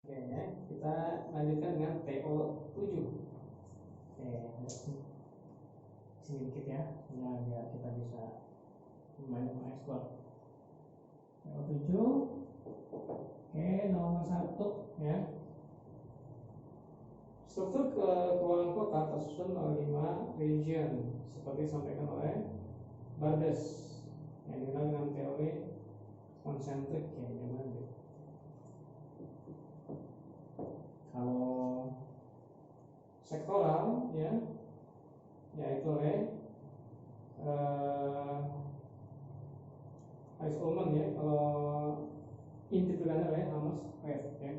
Oke, kita lanjutkan dengan TO7. Oke, sini dikit ya, biar kita bisa banyak mengekspor. TO7. Oke, nomor 1 ya. Struktur keuangan kota tersusun oleh 5 region seperti disampaikan oleh Bardes yang dikenal dengan teori konsentrik ya, gimana? Kalau sektoral ya, yaitu oleh Harris Ullman ya. Kalau individualnya oleh Amos Reed ya.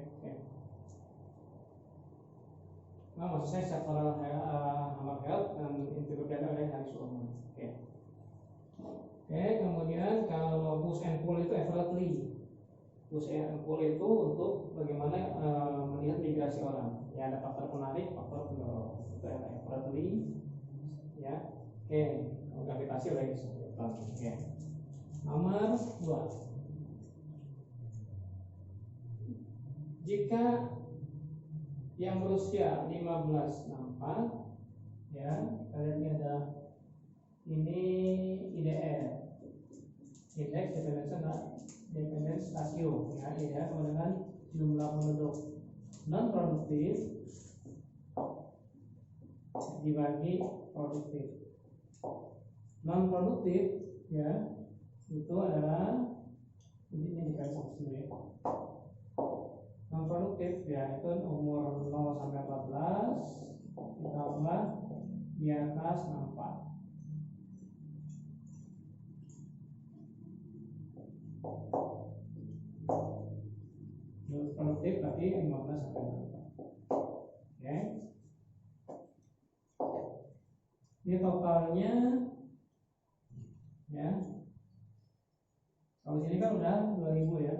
Nah, maksud saya sektoral Hammerfeld dan individualnya oleh Harris Ullman. Oke, kemudian kalau push and pull itu Everett Lee. Push and pull itu untuk bagaimana melihat migrasi orang. Ya, ada faktor penarik, faktor pendorong. Itu Everett Lee. Ya, oke, gravitasi oleh Newton. Oke. Nomor 2. Jika yang berusia 15-64 ya, kita lihat ini ada ini IDR, indeks dependence ratio ya, IDR sama dengan jumlah penduduk non produktif dibagi produktif. Non produktif ya, itu adalah ini dikasih sini. Non produktif ya, itu umur 0 sampai 14 ditambah di atas 64. Produktif tapi 15 sampai 64. Oke. Ini totalnya ya. Kalau sini kan udah 2000 ya.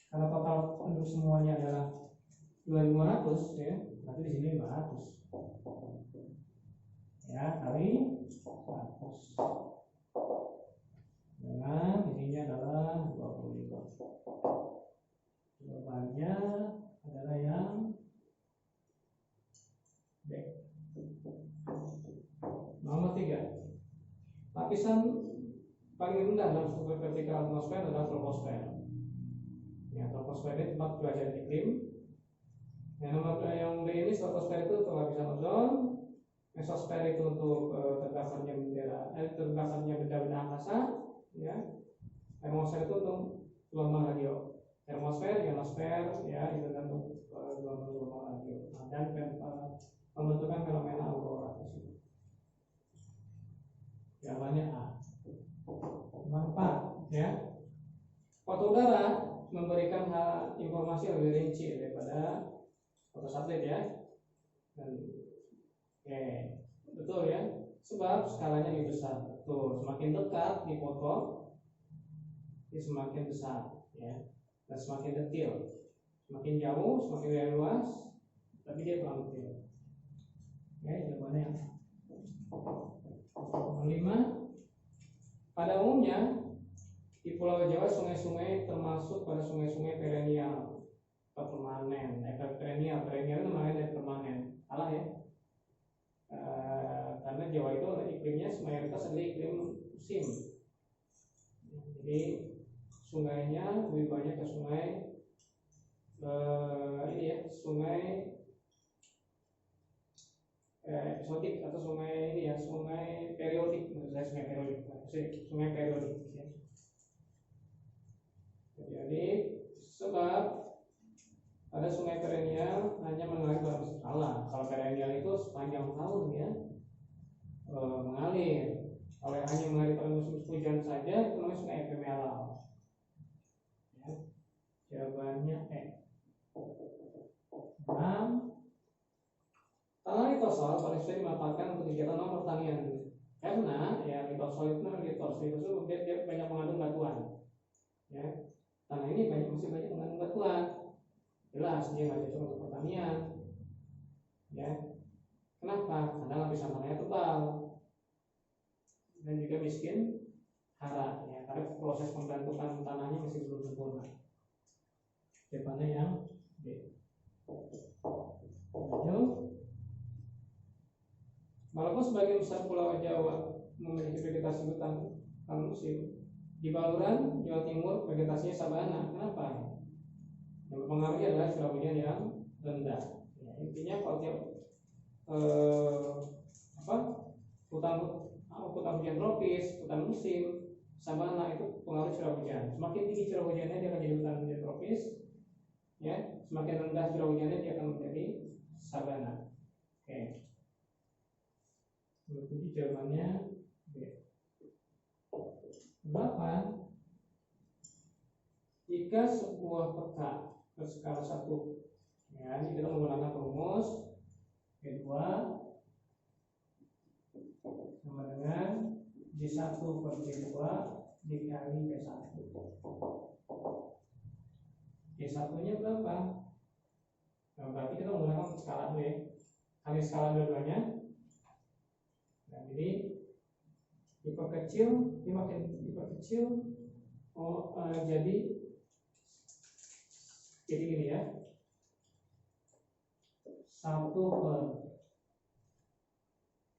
Karena total penduduk semuanya adalah 2500 ya, berarti di sini 500. Ya, kali 100. Dengan ininya adalah 25. Jawabannya adalah yang B. Nomor 3. Lapisan paling rendah dalam struktur vertikal atmosfer adalah troposfer. Ya, troposfer ini tempat derajat iklim. Yang B ini stratosfer itu untuk lapisan ozon, mesosfer itu untuk terbakarnya benda-benda angkasa, ya. Termosfer itu untuk gelombang radio. Termosfer, ionosfer, ya, itu kan untuk gelombang radio. Dan pembentukan fenomena aurora di sini. Jawabannya A. Nomor 4, ya. Foto udara memberikan informasi lebih rinci daripada foto satelit ya. Dan betul ya. Sebab skalanya lebih besar. Tuh, semakin dekat di foto, dia semakin besar ya. Dan semakin detail. Semakin jauh, semakin luas, tapi dia kurang detail. Oke, jawabannya yang nomor 5. Pada umumnya di Pulau Jawa sungai-sungai termasuk pada sungai-sungai perennial atau permanen. Perennial itu namanya dari permanen. Salah ya. Karena Jawa itu iklimnya mayoritas adalah iklim musim. Jadi sungainya lebih banyak ke sungai ini ya, sungai eksotik atau sungai ini ya, sungai periodik. Menurut saya sungai periodik ya. Jadi sebab pada sungai perennial hanya mengalir dalam skala. Kalau perennial itu sepanjang tahun ya mengalir. Kalau hanya mengalir pada musim hujan saja itu namanya sungai ephemeral. Ya. Jawabannya E. 6. Tanah litosol paling sering dimanfaatkan untuk kegiatan non pertanian karena ya litosol itu namanya litosol dia banyak mengandung batuan. Ya. Tanah ini masih banyak mengandung batuan. Jelas dia nggak cocok untuk pertanian. Ya. Kenapa? Karena lapisan tanahnya tebal dan juga miskin hara ya, karena proses pembentukan tanahnya masih belum sempurna. Jawabannya yang B. Lanjut. Walaupun sebagian besar Pulau Jawa memiliki vegetasi hutan musim, di Baluran, Jawa Timur vegetasinya sabana. Kenapa? Yang mempengaruhi adalah curah hujan yang rendah. Ya, intinya kalau tiap hutan hujan tropis, hutan musim, sabana itu pengaruh curah hujan. Semakin tinggi curah hujannya dia akan jadi hutan hujan tropis, ya. Semakin rendah curah hujannya dia akan menjadi sabana. Oke. Jadi jawabannya B. 8. Jika sebuah peta berskala 1, ya, ini kita menggunakan rumus P2 sama dengan J1 per J2 dikali P1. J1 nya berapa? Nah, berarti kita menggunakan skala dulu ya, kali skala dua-duanya. Nah, jadi diperkecil, jadi gini ya, 1 per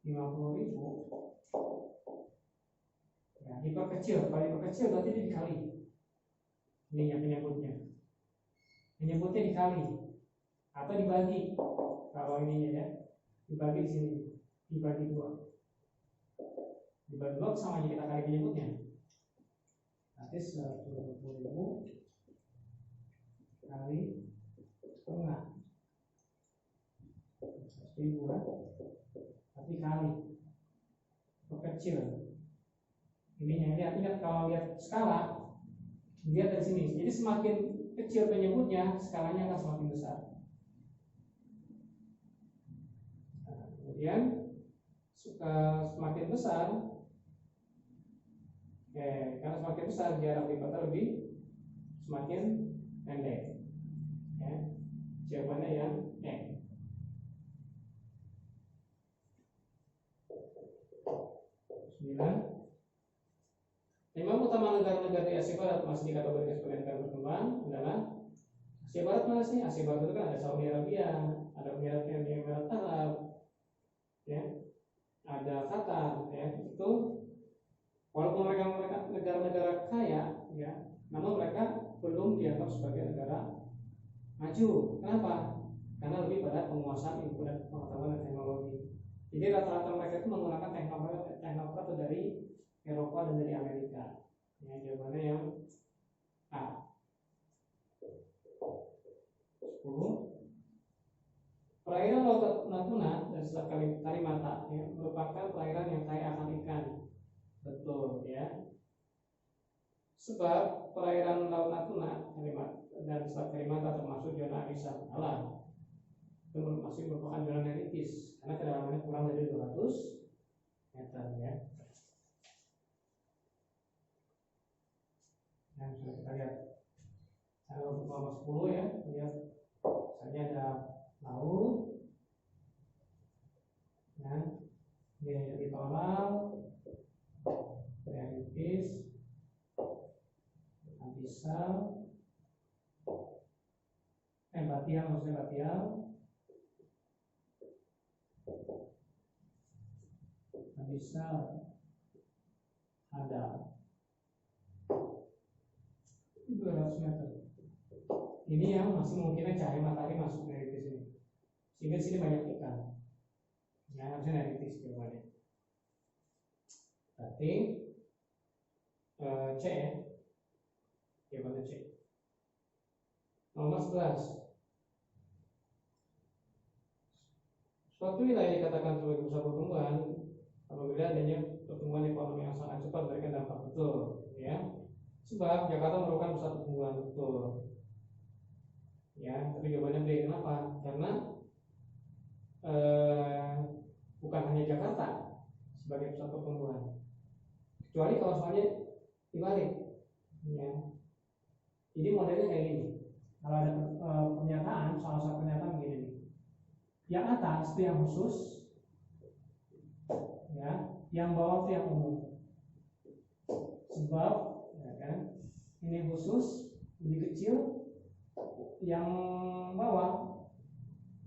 50.000. Ya, diperkecil, kalau diperkecil berarti dia dikali. Ini yang penyebutnya dikali atau dibagi. Kalau ininya ya, dibagi di sini, dibagi 2. Dibagi 2 sama aja kita kali penyebutnya. Nanti 120.000 kali setengah 100.000 kan? Tapi kali perkecil. Ininya lihat kalau lihat skala, lihat dari sini. Jadi semakin kecil penyebutnya, skalanya akan semakin besar. Nah, kemudian semakin besar, karena semakin besar jarak lipatnya lebih semakin pendek. Ya, jawabannya yang E. 9. 5 utama negara-negara di Asia Barat masih dikategorikan sebagai negara berkembang adalah Asia Barat. Mana sih? Asia Barat itu kan ada Saudi Arabia, ada Emirat Arab, ya, ada Qatar, ya. Itu walaupun mereka negara-negara kaya, ya, namun mereka belum dianggap sebagai negara maju. Kenapa? Karena lebih pada penguasaan ilmu dan pengetahuan dan teknologi. Jadi rata-rata mereka itu menggunakan teknologi dari Eropa dan dari Amerika. Ya, jawabannya yang A. 10. Perairan Laut Natuna dan Selat Kalimata, ya, merupakan perairan yang kaya akan ikan. Betul, ya. Sebab perairan Laut Natuna dan Selat Kalimata termasuk zona arisan alam. Itu masih merupakan zona neritis karena kedalamannya kurang dari 200 meter, ya. Yang sudah kita lihat. Untuk nomor 10 ya, lihat misalnya ada laut, ya, dia litoral, neritis, abyssal, batial, abyssal, ada 200 meter. Ini yang masih mungkinnya cahaya matahari masuk neritis ini, sehingga sini banyak ikan. Ya, harusnya neritis jawabannya. Berarti C ya, jawabannya C. Nomor 11. Suatu wilayah dikatakan sebagai pusat pertumbuhan apabila adanya pertumbuhan ekonomi yang sangat cepat memberikan dampak. Betul, ya. Sebab Jakarta merupakan pusat pertumbuhan, betul. Ya, tapi jawabannya B. Kenapa? Karena bukan hanya Jakarta sebagai pusat pertumbuhan, kecuali kalau soalnya dibalik, ya. Jadi modelnya kayak gini. Kalau ada pernyataan, salah satu pernyataan begini nih. Yang atas itu yang khusus, ya. Yang bawah itu yang umum. Sebab, ya kan, ini khusus lebih kecil, yang bawah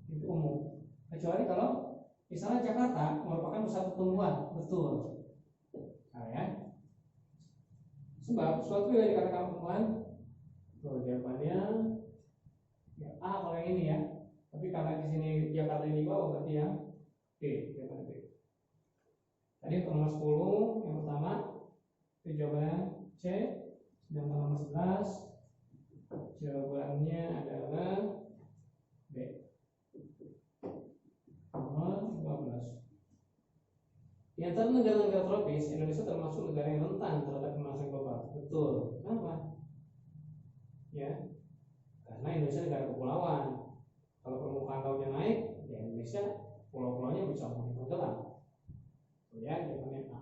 itu umum, kecuali kalau misalnya Jakarta merupakan pusat pertumbuhan, betul. Nah, ya. Sebab suatu wilayah dikatakan pertumbuhan, tuh jawabannya ya, A kalau yang ini ya. Tapi karena di sini Jakarta ini bawah, berarti ya B, jawaban B. Tadi untuk nomor 10 yang pertama itu jawabannya C. Dan nomor 11 jawabannya adalah B. Nomor 12. Di antara negara-negara tropis, Indonesia termasuk negara yang rentan terhadap pemanasan global. Betul. Kenapa? Ya, karena Indonesia negara kepulauan. Kalau permukaan lautnya naik, ya Indonesia pulau-pulaunya bisa mulai tenggelam. Ya, jawabannya A.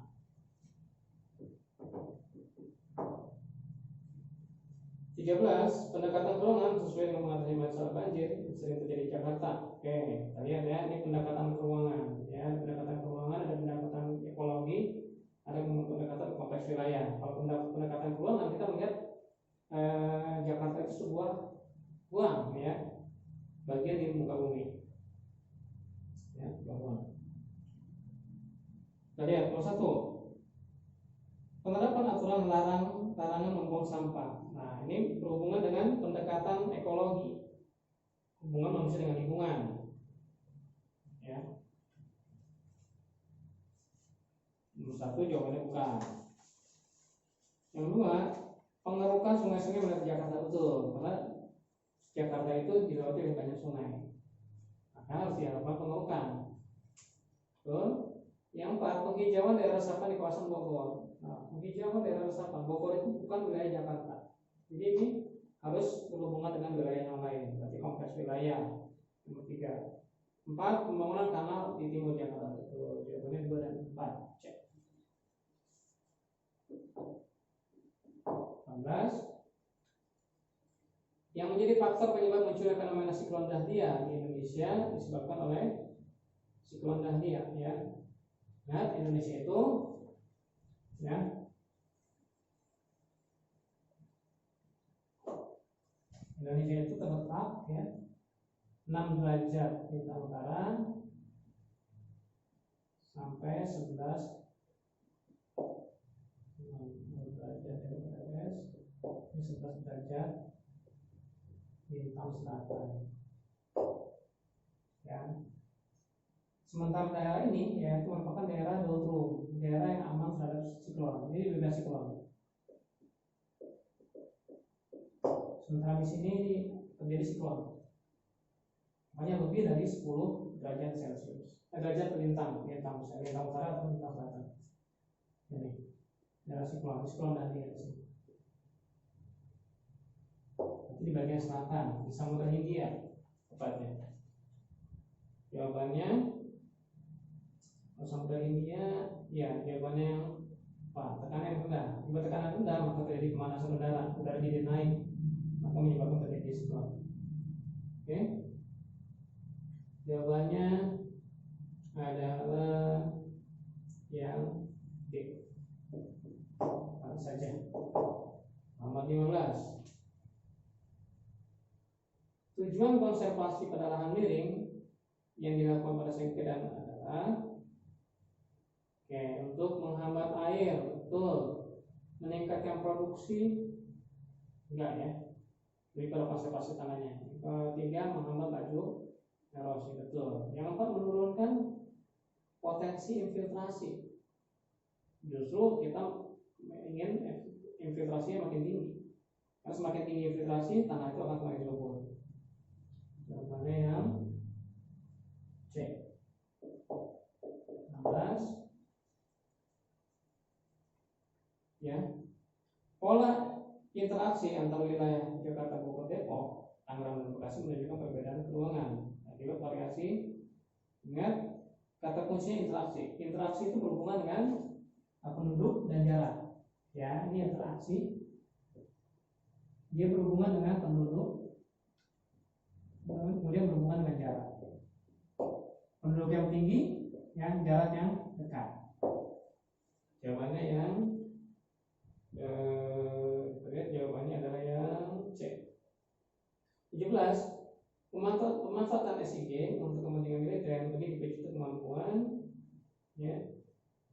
Tiga belas, pendekatan keuangan sesuai dengan mengatasi masalah banjir sering terjadi di Jakarta. Oke, kita lihat ya, ini pendekatan keuangan. Ya, pendekatan keuangan ada pendekatan ekologi, ada pendekatan kompleks wilayah. Kalau pendekatan keuangan kita melihat Jakarta itu sebuah uang, ya, bagian di muka bumi. Ya, uang. Kita lihat nomor 1. Penerapan aturan larangan membuang sampah. Nah, ini berhubungan dengan pendekatan ekologi, hubungan manusia dengan lingkungan. Ya. Nomor 1 jawabannya bukan. Yang kedua, pengerukan sungai-sungai melalui Jakarta, betul. Karena Jakarta itu dilewati oleh banyak sungai, maka harus dilakukan pengerukan. Betul. Yang 4, penghijauan daerah resapan di kawasan Bogor. Nah, penghijauan daerah resapan Bogor itu bukan wilayah Jakarta. Jadi ini harus berhubungan dengan wilayah yang lain, berarti kompleks wilayah. Nomor 3. 4, pembangunan kanal di timur Jakarta. Betul. Jawabannya 2 dan 4. Cek. 18. Yang menjadi faktor penyebab munculnya fenomena siklon Dahlia di Indonesia disebabkan oleh siklon Dahlia, ya. Nah, Indonesia itu, ya, Indonesia itu terletak, ya, 6 derajat bintang utara sampai 11 derajat ini 11 derajat bintang selatan, ya. Sementara daerah ini, ya, itu merupakan daerah doldrum, daerah yang aman terhadap siklon. Ini bebas siklon. Sementara di sini terjadi siklon, makanya lebih dari 10 derajat Celcius. Derajat bintang utara atau bintang selatan. Ini daerah siklon Dahlia di sini. Nanti di bagian selatan, di Samudra Hindia tepatnya. Jawabannya Samudra Hindia, ya, jawabannya yang apa? Tekanan yang rendah. Jika tekanan rendah, maka terjadi pemanasan udara jadi naik, maka menyebabkan terjadi siklon. Oke? Jawabannya adalah yang D. Langsung saja. Nomor 15. Tujuan konservasi pada lahan miring yang dilakukan pada Sengkedan adalah untuk menghambat air, betul. Meningkatkan produksi, enggak, ya. Jadi pada konservasi tanahnya. Ketiga, menghambat laju erosi, betul. Yang keempat, menurunkan potensi infiltrasi. Justru kita ingin infiltrasinya makin tinggi. Karena semakin tinggi infiltrasi, tanah itu akan semakin subur. Jawabannya yang C. 16. Ya, pola interaksi antara wilayah Jakarta, Bogor, Depok, Tangerang, dan Bekasi menunjukkan perbedaan keruangan akibat variasi. Ingat, kata kuncinya interaksi. Interaksi itu berhubungan dengan penduduk dan jarak. Ya, ini interaksi. Dia berhubungan dengan penduduk, kemudian berhubungan dengan jarak. Penduduk yang tinggi, yang jarak yang dekat. Jawabannya yang lihat, jawabannya adalah yang C. 17. pemanfaatan SIG untuk kepentingan militer lebih dipicu kemampuan, ya,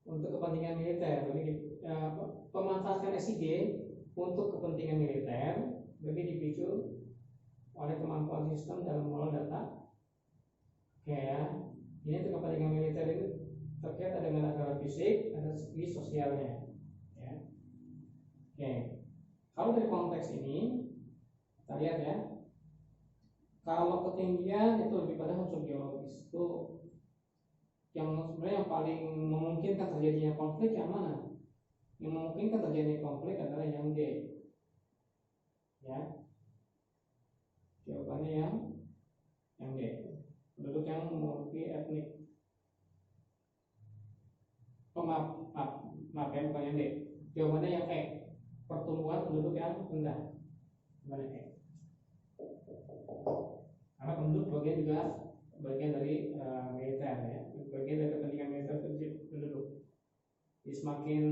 untuk kepentingan militer lebih pemanfaatan SIG untuk kepentingan militer lebih dipicu oleh kemampuan sistem dalam mengolah data. Oke ya, ini untuk kepentingan militer itu terkait dengan acara fisik, ada segi sosialnya. Ya. Oke, kalau dari konteks ini kita lihat ya, kalau ketinggian itu lebih pada unsur geologis, itu yang sebenarnya yang paling memungkinkan terjadinya konflik yang mana? Yang memungkinkan terjadinya konflik adalah yang D. Ya, jawabannya yang D. Penduduk yang multi etnik. Maaf ya, bukan yang D. Jawabannya yang E. Pertumbuhan penduduk yang rendah. Jawabannya E. Karena penduduk bagian dari militer ya, bagian dari kepentingan militer penduduk. Jadi semakin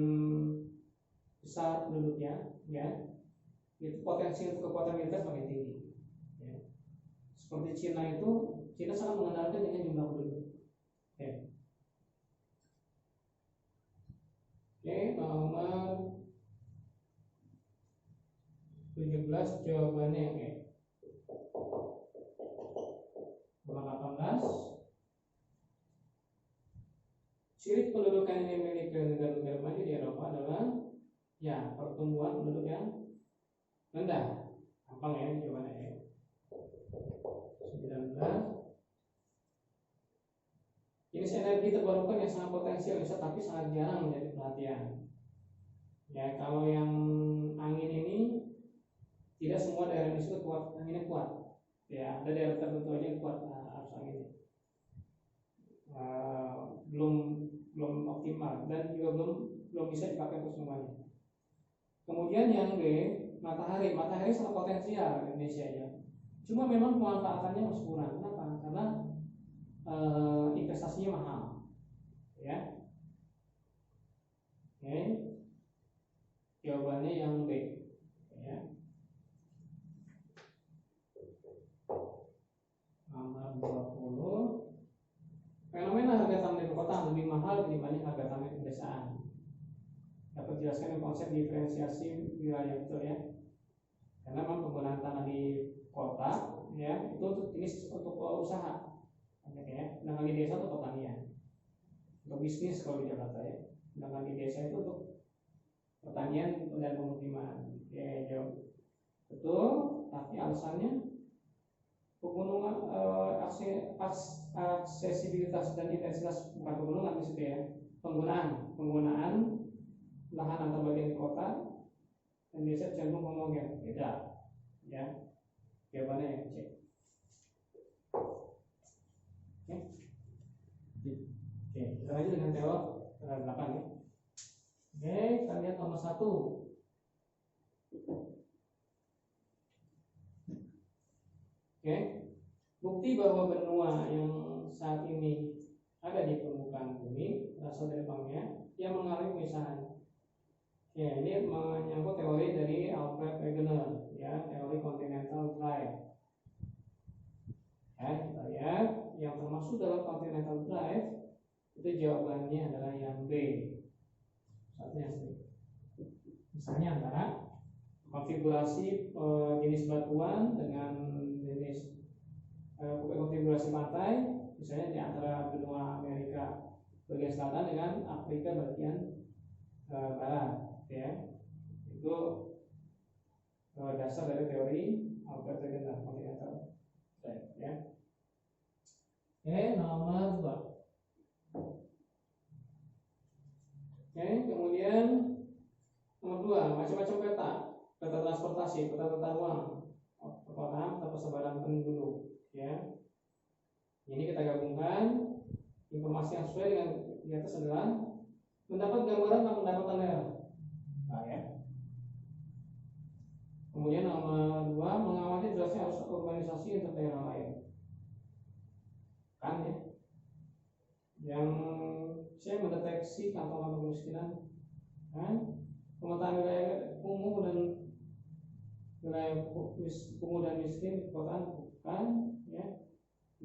besar penduduknya, ya, itu potensi untuk kekuatan militer semakin tinggi. Ya. Seperti Cina sangat mengandalkan dengan jumlah penduduk. Ya. Oke, nomor 17 jawabannya yang E. Nomor 18, ciri kependudukan yang dimiliki negara-negara maju di Eropa adalah ya pertumbuhan penduduk yang rendah. Gampang ya jawabannya E. 19, jenis energi terbarukan yang sangat potensial bisa tapi sangat jarang menjadi perhatian. Ya, kalau yang angin ini tidak semua daerah Indonesia kuat, anginnya kuat. Ya, ada daerah tertentu aja yang kuat arus anginnya. Belum optimal dan juga belum bisa dipakai untuk semuanya. Kemudian yang B, matahari sangat potensial di Indonesia ya. Cuma memang pemanfaatannya masih kurang. Kenapa? Karena investasinya mahal, ya. Oke, jawabannya yang B, ya. Nomor 20, fenomena harga tanah di kota lebih mahal dibanding harga tanah di pedesaan. Dapat dijelaskan dengan konsep diferensiasi wilayah, betul ya? Karena memang penggunaan tanah di kota, ya, itu untuk usaha. Ya, sedangkan di desa untuk pertanian, untuk bisnis kalau di Jakarta ya. Sedangkan di desa itu untuk pertanian dan pemukiman. Ya, jauh. Betul, tapi alasannya pegunungan, aksesibilitas dan intensitas, bukan pegunungan di situ ya. Penggunaan lahan antar bagian di kota dan desa cenderung homogen, beda. Ya, jawabannya yang C. Oke, kita lanjut dengan teori 8 ya. Oke, kita lihat nomor 1. Oke, bukti bahwa benua yang saat ini ada di permukaan bumi berasal dari bangnya yang mengalami pemisahan. Ya, ini menyangkut teori dari Alfred Wegener, ya, teori continental drive. Ya, kita lihat yang termasuk dalam continental drive itu jawabannya adalah yang B. Satunya C. Misalnya antara konfigurasi jenis batuan dengan jenis konfigurasi pantai, misalnya di antara benua Amerika bagian selatan dengan Afrika bagian barat, ya. Itu dasar dari teori Albert Wegener continental drive, ya. Oke, nomor 2. Oke, kemudian nomor 2, macam-macam peta transportasi, peta tata ruang, perkotaan atau persebaran penduduk, ya. Ini kita gabungkan. Informasi yang sesuai dengan di atas adalah mendapat gambaran tentang pendapatan daerah. Nah, ya. Kemudian nomor 2, mengamati jelasnya arus urbanisasi untuk daerah lain. Kan ya. Yang saya mendeteksi kantong-kantong kemiskinan, kan? Pemetaan wilayah kumuh dan wilayah pemuda miskin di perkotaan bukan, ya,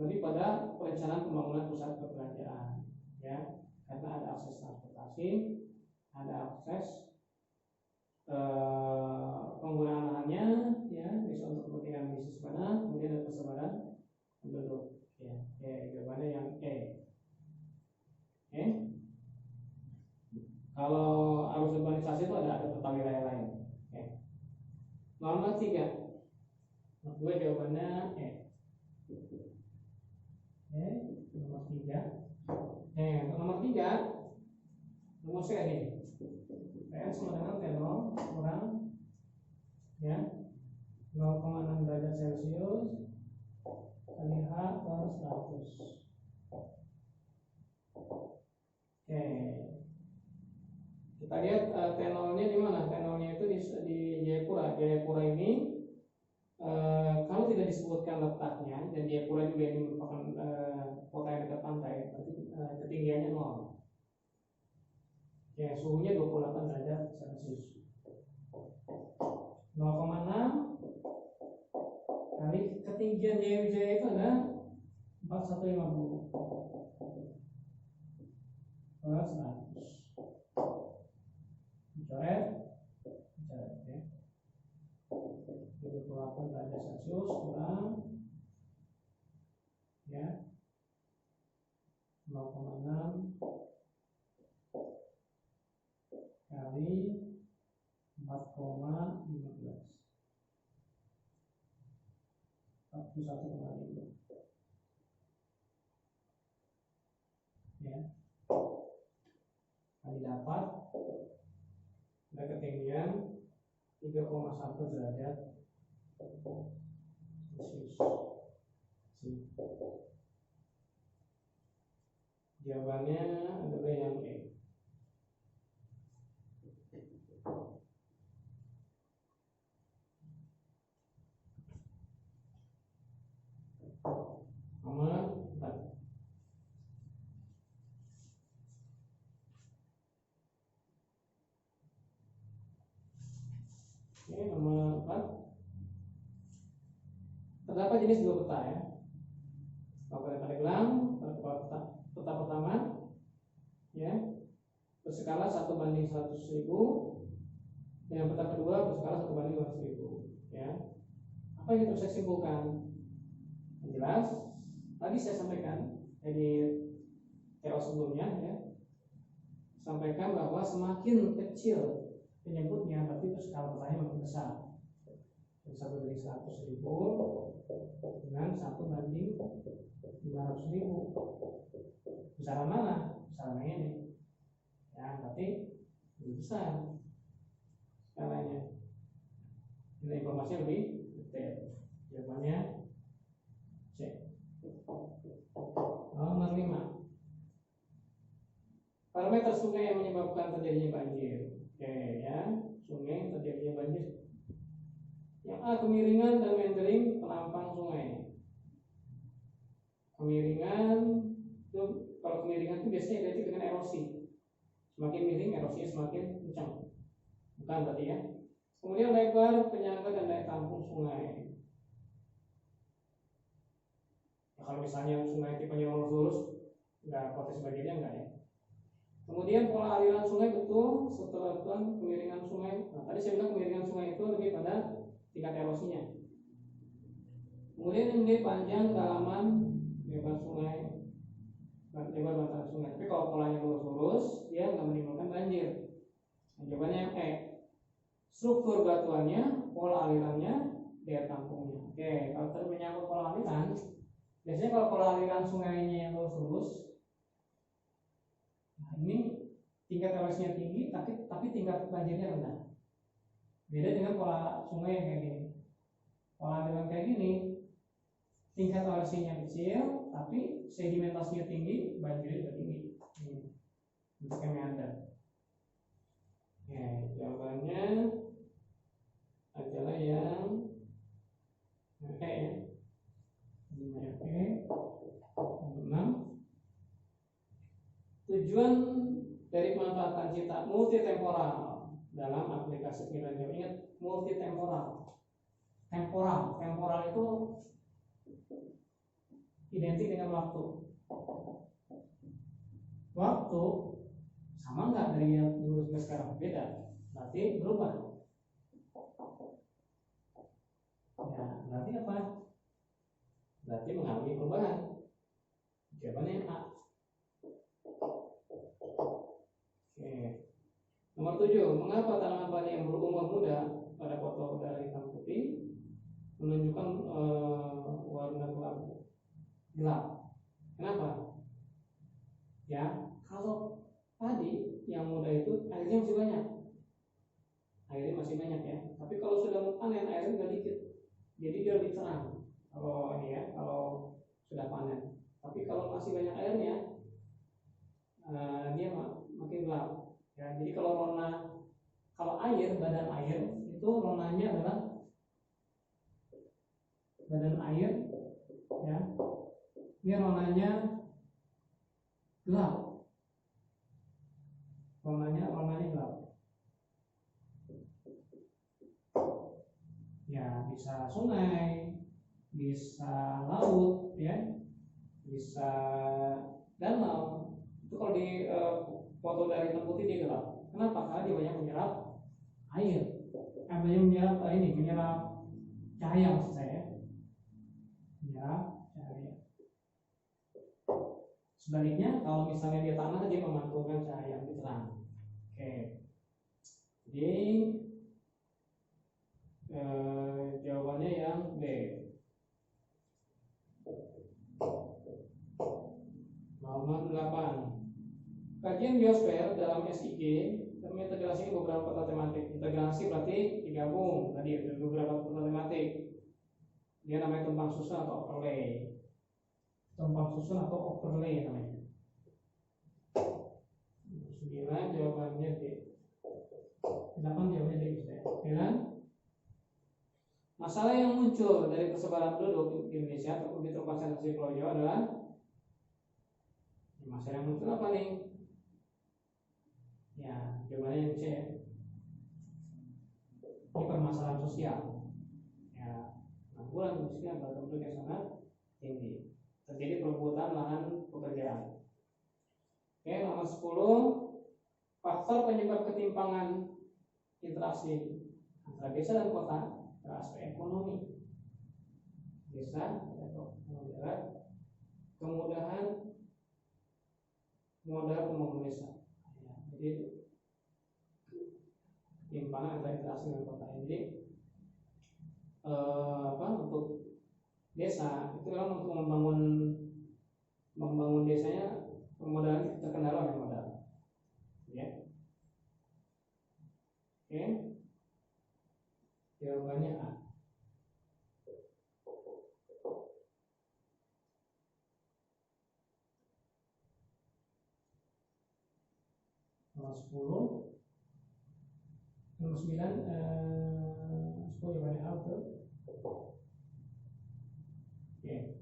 lebih pada perencanaan pembangunan pusat perbelanjaan, ya, karena ada akses transportasi, ada akses penggunaan lahannya, ya, bisa untuk kepentingan bisnis mana, kemudian ada persebaran penduduk, ya. Jawabannya yang E. Kalau arus urbanisasi itu ada peta wilayah lain. Nomor 3. Gue jawabannya E. Nomor 3. Nomor 3 rumusnya ini. P sama dengan T0 kurang, ya, 0,6 derajat Celcius kali H per 100. Kita lihat T0-nya di mana? T0-nya itu di Jayapura. Jayapura ini kalau tidak disebutkan letaknya, dan Jayapura juga ini merupakan kota yang dekat pantai, berarti ketinggiannya 0. Suhunya 28 derajat Celcius. 0,6 kali ketinggian Jaya itu ada 4150 per 100. Coret, ya. 28 derajat Celcius kurang, ya, 0,6 kali 4,15 41,5, ya, kali dapat ada ketinggian 3,1 derajat Celcius. Jawabannya adalah yang E. Nomor 4. Nomor 4. Terdapat jenis dua peta, ya. Peta Pandeglang, peta pertama, ya, berskala 1:100.000, dan peta kedua berskala 1:200.000, ya. Apa yang kita bisa simpulkan? Yang jelas, tadi saya sampaikan di TO sebelumnya, ya, sampaikan bahwa semakin kecil penyebutnya, berarti itu skala petanya makin besar. 1:100.000 dengan 1:500.000. Besaran mana? Besaran ini, ya, berarti lebih besar skalanya. Ini informasinya lebih detail. Jawabannya C. Nomor 5. Parameter sungai yang menyebabkan terjadinya banjir. Ya, sungai terjadinya banjir. Yang A, kemiringan dan meandering penampang sungai. Kemiringan itu, kalau kemiringan itu biasanya identik dengan erosi. Semakin miring, erosinya semakin kencang. Bukan berarti, ya. Kemudian lebar, penyangga, dan daya tampung sungai. Ya, kalau misalnya sungai tipenya lurus-lurus, nggak potensi banjirnya, enggak, ya. Kemudian pola aliran sungai, betul, setelah kemiringan sungai. Nah, tadi saya bilang kemiringan sungai itu lebih pada tingkat erosinya. Kemudian ini panjang, dalaman, lebar sungai, lebar bantaran sungai. Tapi kalau polanya lurus-lurus, dia nggak menimbulkan banjir. Nah, jawabannya yang E. Struktur batuannya, pola alirannya, daya tampungnya. Oke, kalau menyangkut pola aliran, biasanya kalau pola aliran sungainya yang lurus-lurus, nah ini tingkat erosinya tinggi, tapi tingkat banjirnya rendah. Beda dengan pola sungai yang kayak gini. Pola aliran kayak gini, tingkat erosinya kecil, tapi sedimentasinya tinggi, banjirnya juga tinggi. Bentuknya meander. Jawabannya adalah yang E, ya. 5E. 6. Tujuan dari pemanfaatan cita multitemporal dalam aplikasi kinerja. Ingat, multitemporal. Temporal itu identik dengan waktu. Waktu sama nggak dari yang dulu sampai sekarang? Beda, berarti berubah. Ya, berarti apa? Berarti mengalami perubahan. Jawabannya A. Oke. Nomor 7, mengapa tanaman padi yang berumur muda pada foto udara hitam putih menunjukkan warna gelap? Kenapa? Ya, kalau padi yang muda itu airnya masih banyak. Airnya masih banyak ya. Tapi kalau sudah panen airnya udah dikit. Jadi dia lebih terang. Kalau ini ya, kalau sudah panen. Tapi kalau masih banyak airnya, dia makin gelap. Ya, jadi kalau air, badan air itu warnanya adalah badan air, ya, ini warnanya gelap. Warnanya gelap. Ya, bisa sungai, bisa laut, ya, bisa danau. Itu kalau di foto dari hitam putih dia gelap. Kenapa? Karena dia banyak menyerap air. Banyak menyerap cahaya, maksud saya. Menyerap cahaya. Sebaliknya, kalau misalnya dia tanah, dia memantulkan cahaya yang lebih terang. Oke. Jadi jawabannya yang B. Nomor 8. Kajian biosfer dalam SIG mengintegrasi beberapa peta tematik. Integrasi berarti digabung tadi ada beberapa peta tematik. Dia namanya tumpang susun atau overlay. Tumpang susun atau overlay namanya. 9 jawabannya D. 8 jawabannya D. 9. Masalah yang muncul dari persebaran penduduk di Indonesia atau di terkonsentrasi Pulau Jawa adalah masalah yang muncul apa nih? Ya, jawabannya yang C. Ini permasalahan sosial. Ya, pengangguran, kemiskinan, pada penduduk yang sangat tinggi. Terjadi perebutan lahan pekerjaan. Oke, nomor 10. Faktor penyebab ketimpangan interaksi antara desa dan kota aspek ekonomi. Desa adalah kemudahan modal pembangunan desa. Ya, jadi ketimpangan antara interaksi dengan kota. Jadi untuk desa itu kan untuk membangun desanya permodalan terkendala oleh modal. Ya. Oke. Jawabannya A. Nomor 10. Nomor 9 10 jawabannya A betul. Oke.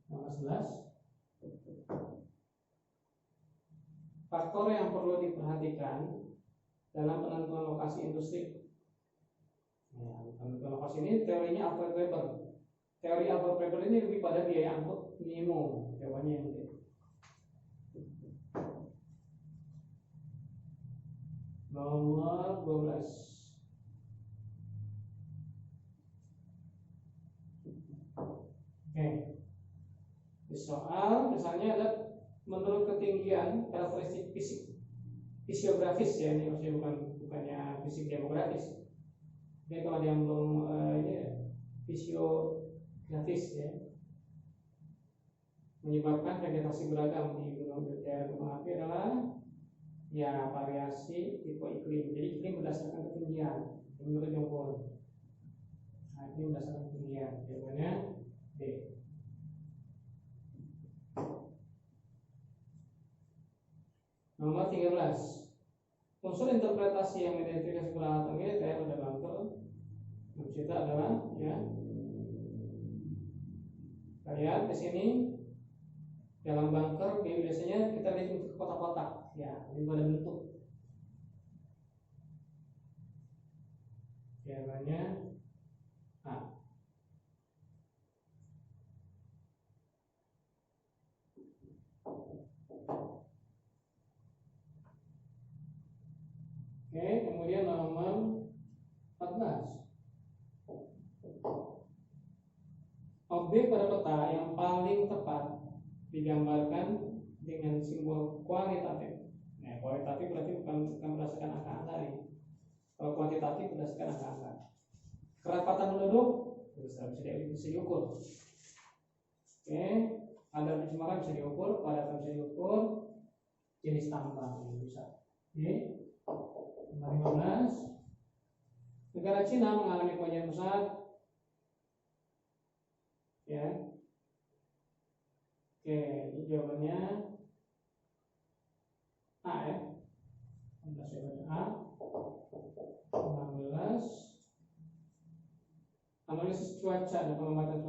Nomor 11. Faktor yang perlu diperhatikan dalam penentuan lokasi industri. Ya, penentuan lokasi ini teorinya Alfred Weber. Teori Alfred Weber ini lebih pada biaya angkut minimum. Jawabannya yang D. Nomor 12. Oke. Di soal misalnya ada menurut ketinggian karakteristik fisiografis ya, ini maksudnya bukannya fisik demografis. Jadi kalau dia belum fisiografis ya, menyebabkan vegetasi beragam di daerah gunung api adalah ya variasi tipe iklim. Jadi iklim berdasarkan ketinggian menurut Jongkol. Nah, ini berdasarkan ketinggian. Jawabannya D. Nomor 13. Unsur interpretasi yang mengidentifikasi peralatan militer pada bunker kita adalah ya. Kita lihat di sini dalam bunker biasanya kita lihat untuk kotak-kotak ya, ini pada bentuk jawabannya A. Oke, kemudian nomor 14. Objek pada peta yang paling tepat digambarkan dengan simbol kualitatif. Nah, kualitatif berarti bukan berdasarkan angka-angka nih. Kalau kuantitatif berdasarkan angka-angka. Kerapatan penduduk bisa diukur. Oke, kadar pencemaran bisa diukur, kepadatan bisa diukur, jenis tambang bisa. Oke. Nomor 15. Negara Cina mengalami kemajuan besar. Ya. Oke, ini jawabannya A ya. 16 jawabannya A. 16. Analisis cuaca dan pengamatan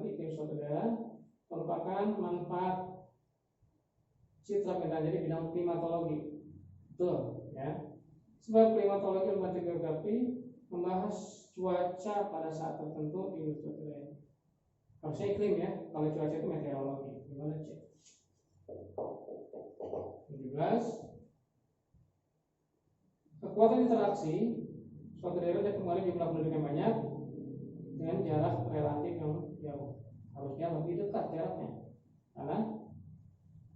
iklim suatu daerah merupakan manfaat citra pemerintahan jadi bidang klimatologi. Betul ya. Sebab klimatologi dan geografi membahas cuaca pada saat tertentu di suatu daerah. Harusnya iklim ya, kalau cuaca itu meteorologi. Gimana cek? 17. Kekuatan interaksi suatu daerah dan kembali jumlah penduduk yang banyak dengan jarak relatif yang jauh. Harusnya lebih dekat jaraknya. Karena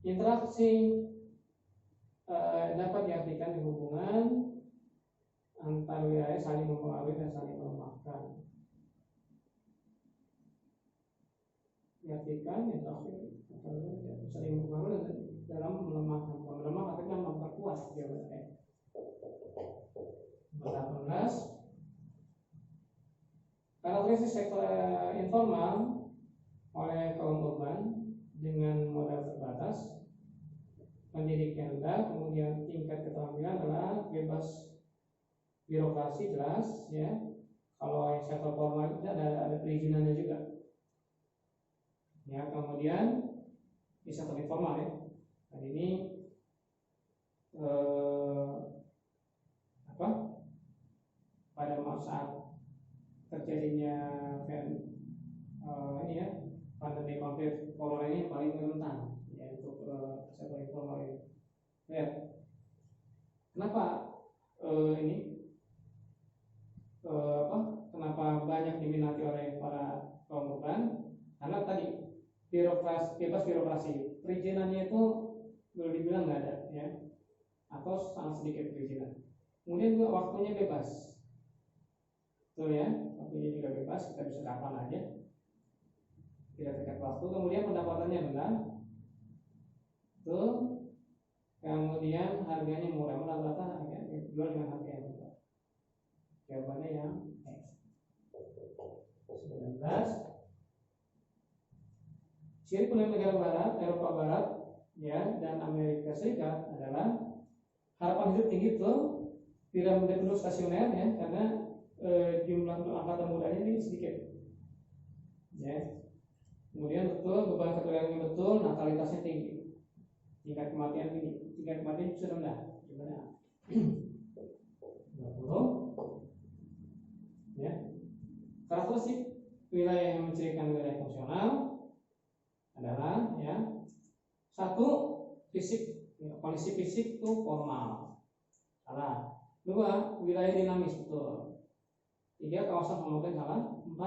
interaksi dapat diartikan di hubungan antar wilayah saling mempengaruhi dan saling melemahkan. Diartikan interaksi saling mempengaruhi dalam melemahkan. Melemah artinya memperkuat jawabannya. 18. Karakteristik sektor informal oleh kaum urban dengan modal terbatas, pendidikan rendah, kemudian tingkat keterampilan adalah bebas birokrasi jelas ya. Kalau yang sektor formal itu ada perizinannya juga. Ya, kemudian di sektor informal ya. Dan ini pada saat terjadinya ini ya pandemi COVID corona ini paling rentan ya untuk sektor informal ini. Ya. Kenapa kenapa banyak diminati oleh para kaum urban? Karena tadi bebas birokrasi, perizinannya itu boleh dibilang nggak ada ya, atau sangat sedikit perizinan. Kemudian juga waktunya bebas. Betul ya, waktunya juga bebas, kita bisa kapan aja, tidak terikat waktu. Kemudian pendapatannya rendah, betul. Kemudian harganya murah, rata-rata harganya jual dengan harga yang murah. Jawabannya yang X. 19. Ciri penduduk negara barat, Eropa Barat, ya, dan Amerika Serikat adalah harapan hidup tinggi tuh, piramida penduduk stasioner ya, karena jumlah angkatan mudanya ini sedikit. Ya. Kemudian betul beban keturunannya betul, natalitasnya tinggi, tingkat kematian tinggi, tingkat kematian bisa rendah. Gimana? 20. Ya. Karakteristik wilayah yang mencirikan wilayah fungsional adalah ya, satu fisik, ya, kondisi fisik itu formal. Salah. 2, wilayah dinamis betul. 3, kawasan homogen salah. 4,